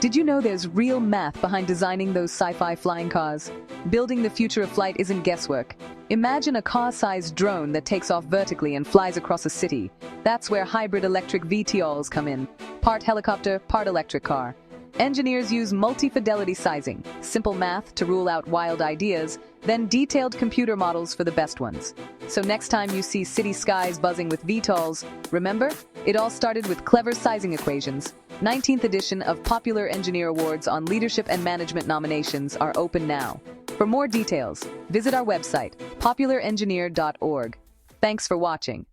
Did you know there's real math behind designing those sci-fi flying cars? Building the future of flight isn't guesswork. Imagine a car-sized drone that takes off vertically and flies across a city. That's where hybrid-electric VTOLs come in. Part helicopter, part electric car. Engineers use multi-fidelity sizing, simple math to rule out wild ideas, then detailed computer models for the best ones. So next time you see city skies buzzing with VTOLs, remember, it all started with clever sizing equations. 19th edition of Popular Engineer Awards on Leadership and Management nominations are open now. For more details, visit our website, popularengineer.org. Thanks for watching.